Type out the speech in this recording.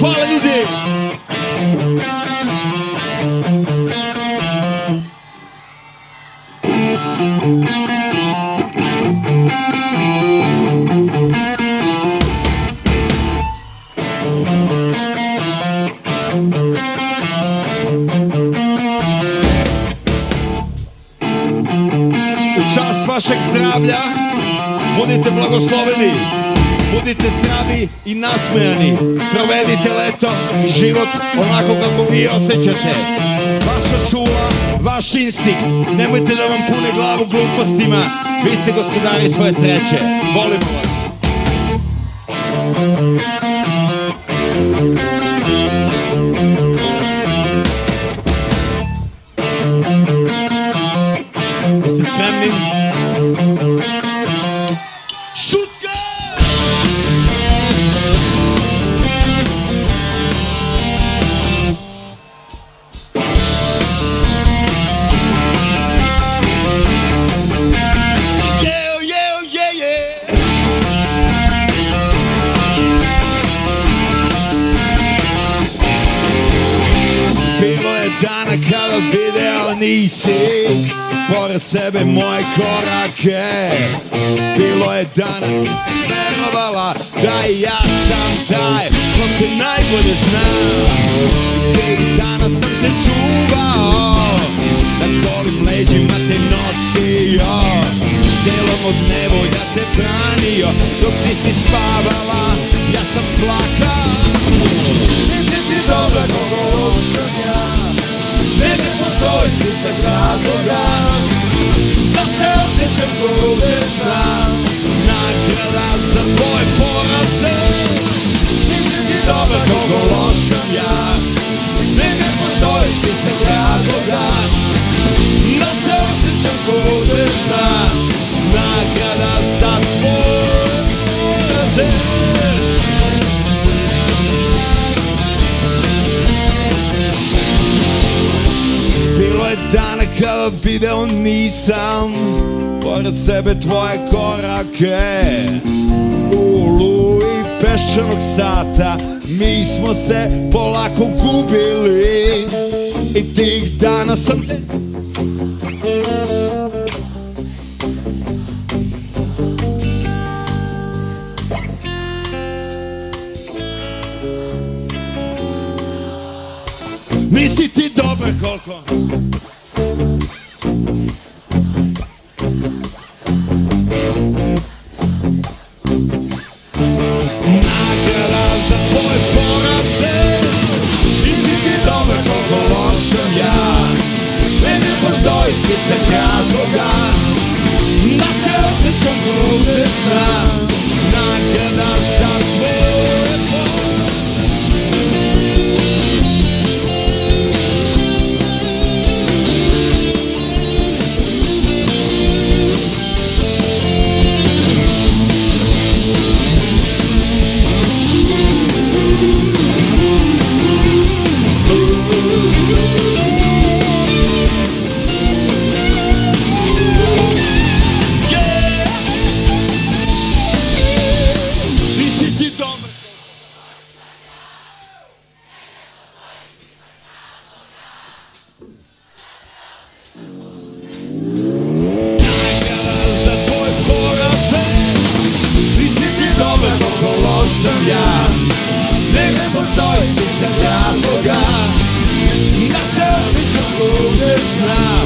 Hvala ljudi! U čast vašeg zdravlja, budite blagosloveni, budite zdravi i nasmejani, provedite leto i život onako kako vi osjećate. Vaša čula, vaš instinkt, nemojte da vam pune glavu glupostima, vi ste gospodari svoje sreće, volimo vas. Jeste spremni? Šutka! Bilo je dana kada video nisi pored sebe moje korake. Bilo je dana verovala da i ja sam taj ko te najbolje zna. Tih dana sam te čuvao, na golim leđima te nosio, delom od nevolja te branio. Dok ti si spavala, ja sam plakao. Nisi ti dobra koliko sam ja, ne postoji spisak razloga da se osjećam ko uspješna. Nagrada za tvoje poraze. Nisi ti dobra koliko loš sam ja, ne postoji spisak razloga da se osjećam ko uspješna. Nagrada za tvoje poraze. Bilo je dana kada video nisam pored sebe tvoje korake. U oluji peščanog sata mi smo se polako gubili. I tih dana sam te nisi ti dobar koliko nagrada za tvoje poraze. Nisi ti dobar koliko loš sam ja, ne postoji spisak razloga da se osjećam ko uspješna. Nagrada za tvoje poraze. Ja, ne postoji spisak razloga da se osjećam ko uspješna.